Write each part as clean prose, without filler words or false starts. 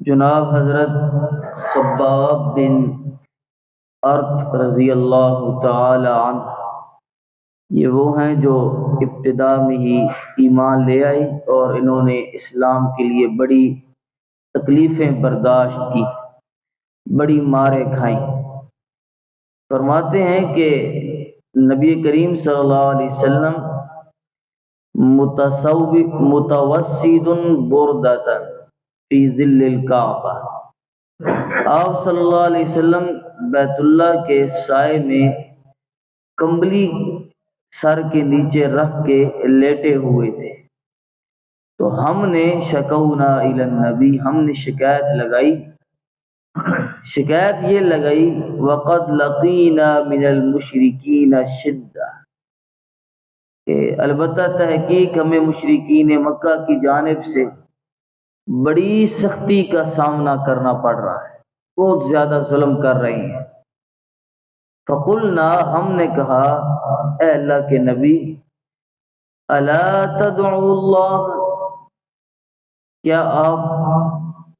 جناب حضرت خباب بن ارت رضی اللہ تعالی عنہ، یہ وہ ہیں جو ابتدا میں ہی ایمان لے آئے اور انہوں نے اسلام کے لیے بڑی تکلیفیں برداشت کی، بڑی ماریں کھائیں۔ فرماتے ہیں کہ نبی کریم صلی اللہ علیہ وسلم متوسد بردۃ فی ظل الکعبہ، آپ صلی اللہ علیہ وسلم بیت اللہ کے سائے میں کمبلی سر کے نیچے رکھ کے لیٹے ہوئے تھے، تو ہم نے شکونا الی النبی، ہم نے شکایت یہ لگائی وقد لقینا من المشرکین شدہ، کہ البتہ تحقیق ہمیں مشرکین مکہ کی جانب سے بڑی سختی کا سامنا کرنا پڑ رہا ہے، بہت زیادہ ظلم کر رہے ہیں۔ فقلنا، ہم نے کہا اے اللہ کے نبی، الا تدعو اللہ، کیا آپ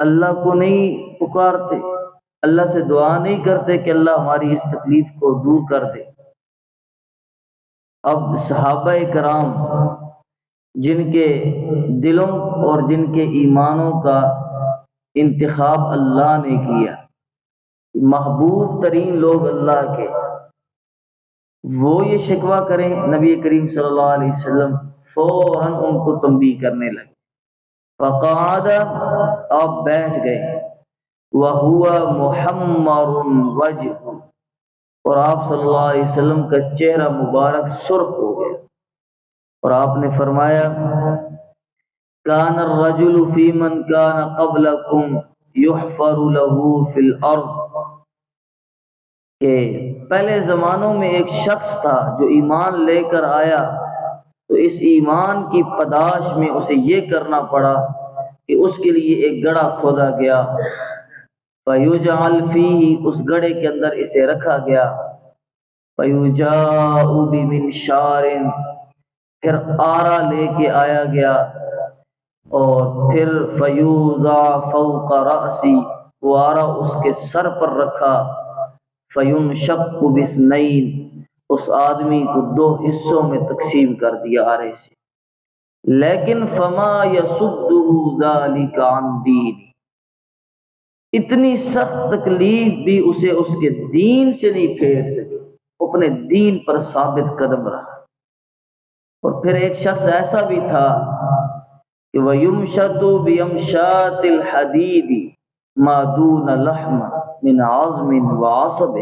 اللہ کو نہیں پکارتے، اللہ سے دعا نہیں کرتے کہ اللہ ہماری اس تکلیف کو دور کر دے؟ اب صحابہ کرام جن کے دلوں اور جن کے ایمانوں کا انتخاب اللہ نے کیا، محبوب ترین لوگ اللہ کے، وہ یہ شکوہ کریں، نبی کریم صلی اللہ علیہ وسلم فوراً ان کو تنبیہ کرنے لگے۔ فقعد، آپ بیٹھ گئے، وَهُوَ مُحَمَّرٌ وَجْهُ، اور آپ صلی اللہ علیہ وسلم کا چہرہ مبارک سرخ ہو گیا، اور آپ نے فرمایا كَانَ الرَّجُلُ فِي مَنْ كَانَ قَبْلَكُمْ يُحْفَرُ لَهُ فِي الْأَرْضِ، کہ پہلے زمانوں میں ایک شخص تھا جو ایمان لے کر آیا، تو اس ایمان کی پداش میں اسے یہ کرنا پڑا کہ اس کے لیے ایک گڑھا کھودا گیا، فَيُجْعَلْ فِيهِ، اس گڑھے کے اندر اسے رکھا گیا، فَيُجَاءُ بِمِنْشَارٍ، پھر آرا لے کے آیا گیا، اور پھر فَيُوضَعْ فَوْقَ رَأْسِ، وہ آرا اس کے سر پر رکھا، فَيُنْشَقُّ بِاثْنَيْنِ، اس آدمی کو دو حصوں میں تقسیم کر دیا آرے سے، لیکن فَمَا يَصُدُّهُ ذَلِكَ عَنْ دِينِ، اتنی سخت تکلیف بھی اسے اس کے دین سے نہیں پھیر سکی، اپنے دین پر ثابت قدم رہا۔ اور پھر ایک شخص ایسا بھی تھا کہ وَيُمْشَطُ بِيَمْشَاطِ الْحَدِيدِ مَا دُونَ لَحْمٍ مِنْ عَظْمٍ وَعَصَبٍ،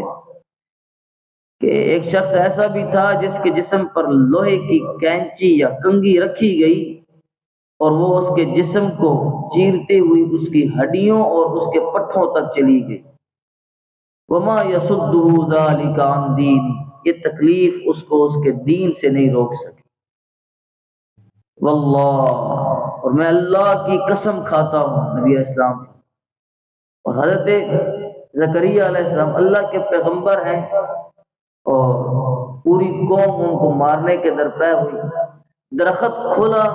کہ ایک شخص ایسا بھی تھا جس کے جسم پر لوہے کی کینچی یا کنگھی رکھی گئی، اور وہ اس کے جسم کو چیرتے ہوئی اس کی ہڈیوں اور اس کے پٹھوں تک چلی گئی۔ وَمَا يَصُدُّهُ ذَلِكَ عَنْ دِينِ، یہ تکلیف اس کو اس کے دین سے نہیں روک سکی۔ واللہ، اور میں اللہ کی قسم کھاتا ہوں، نبی علیہ السلام اور حضرت زکریہ علیہ السلام اللہ کے پیغمبر ہیں، اور پوری قوم ان کو مارنے کے درپے ہوئی، درخت کھلا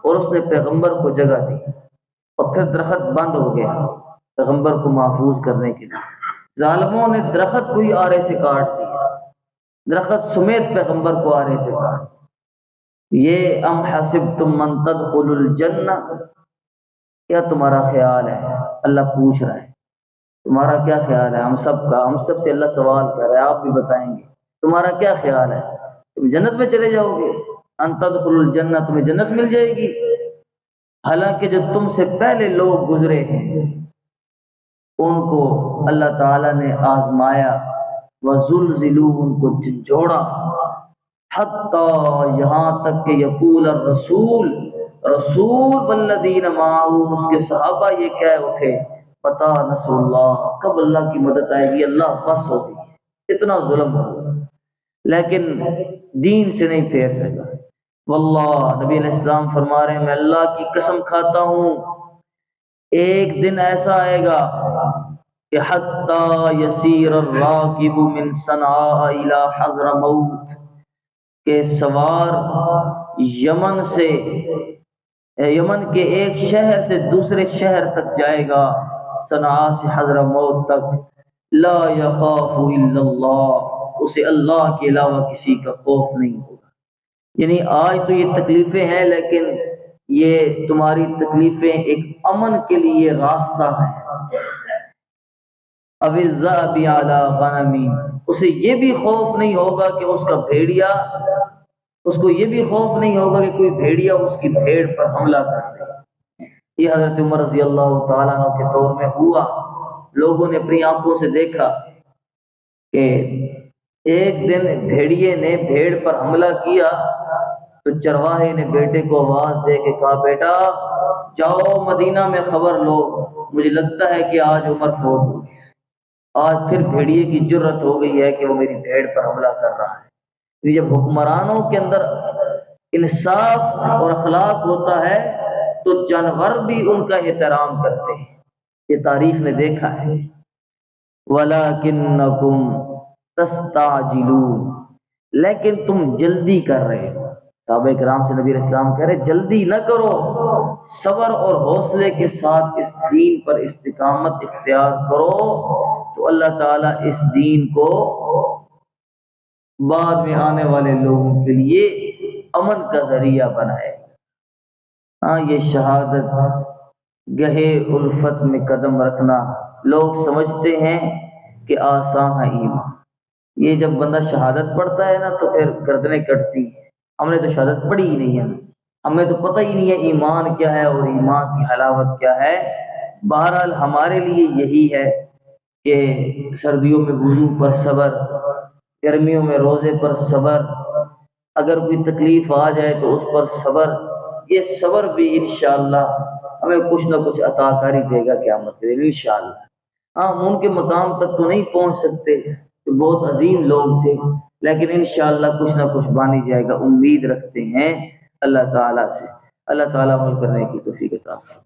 اور اس نے پیغمبر کو جگہ دی، اور پھر درخت بند ہو گیا پیغمبر کو محفوظ کرنے کے لیے۔ ظالموں نے درخت کو ہی آرے سے کاٹ دیا، درخت سمیت پیغمبر کو آرے سے کاٹ دیا۔ یہ ام حسبتم من تدخلوا الجنہ، کیا تمہارا خیال ہے، اللہ پوچھ رہا ہے تمہارا کیا خیال ہے، ہم سب سے اللہ سوال کر رہا ہے، آپ بھی بتائیں گے تمہارا کیا خیال ہے، تم جنت میں چلے جاؤ گے؟ ان تدخلوا الجنہ، تمہیں جنت مل جائے گی، حالانکہ جو تم سے پہلے لوگ گزرے ہیں ان کو اللہ تعالیٰ نے آزمایا، وزلزلوا، ان کو جھنجھوڑا، حتیٰ، یہاں تک کہ یقول الرسول، رسول والذین معہ، اس کے صحابہ یہ کہہ اٹھے، متی نصر اللہ، کب اللہ کی مدد آئے گی، اللہ بس ہو گئی، اتنا ظلم ہوا، لیکن دین سے نہیں پھیر سکا۔ واللہ، نبی علیہ السلام فرما رہے ہیں میں اللہ کی قسم کھاتا ہوں، ایک دن ایسا آئے گا کہ حتیٰ یسیر الراکب من صنعاء الی حضرموت، کہ سوار یمن کے ایک شہر سے دوسرے شہر تک جائے گا، صنعاء سے حضرموت تک، لا یخاف الا اللہ، اسے اللہ کے علاوہ کسی کا خوف نہیں ہوگا۔ یعنی آج تو یہ تکلیفیں ہیں، لیکن یہ تمہاری تکلیفیں ایک امن کے لیے راستہ ہے۔ اب الذئب علی غنمی، اسے یہ بھی خوف نہیں ہوگا کہ اس کا بھیڑیا، اس کو یہ بھی خوف نہیں ہوگا کہ کوئی بھیڑیا اس کی بھیڑ پر حملہ کر دے۔ یہ حضرت عمر رضی اللہ تعالیٰ عنہ کے دور میں ہوا، لوگوں نے اپنی آنکھوں سے دیکھا کہ ایک دن بھیڑیے نے بھیڑ پر حملہ کیا تو چرواہے نے بیٹے کو آواز دے کے کہا، بیٹا جاؤ مدینہ میں خبر لو، مجھے لگتا ہے کہ آج عمر فوت ہو گئی۔ آج پھر بھیڑیے کی جرت ہو گئی ہے کہ وہ میری بھیڑ پر حملہ کر رہا ہے۔ جب حکمرانوں کے اندر انصاف اور اخلاق ہوتا ہے تو جانور بھی ان کا احترام کرتے ہیں، یہ تاریخ نے دیکھا ہے۔ وَلَكِنَّكُمْ تَسْتَعْجِلُونَ، لیکن تم جلدی کر رہے ہو۔ صحابہ کرام سے نبی علیہ السلام کہہ رہے جلدی نہ کرو، صبر اور حوصلے کے ساتھ اس دین پر استقامت اختیار کرو تو اللہ تعالیٰ اس دین کو بعد میں آنے والے لوگوں کے لیے امن کا ذریعہ بنائے۔ ہاں، یہ شہادت گہے الفت میں قدم رکھنا، لوگ سمجھتے ہیں کہ آسان ہے ایمان۔ یہ جب بندہ شہادت پڑھتا ہے نا تو پھر گردنیں کٹتی ہیں، ہم نے تو شہادت پڑھی ہی نہیں ہے، ہمیں تو پتہ ہی نہیں ہے ایمان کیا ہے اور ایمان کی حلاوت کیا ہے۔ بہرحال ہمارے لیے یہی ہے کہ سردیوں میں وضو پر صبر، گرمیوں میں روزے پر صبر، اگر کوئی تکلیف آ جائے تو اس پر صبر، یہ صبر بھی انشاءاللہ ہمیں کچھ نہ کچھ عطا کر ہی دے گا قیامت کے دن انشاءاللہ۔ ہاں، ہم ان کے مقام تک تو نہیں پہنچ سکتے، تو بہت عظیم لوگ تھے، لیکن انشاءاللہ کچھ نہ کچھ بن ہی جائے گا، امید رکھتے ہیں اللہ تعالیٰ سے۔ اللہ تعالیٰ عمل کرنے کی توفیق عطا فرمائے۔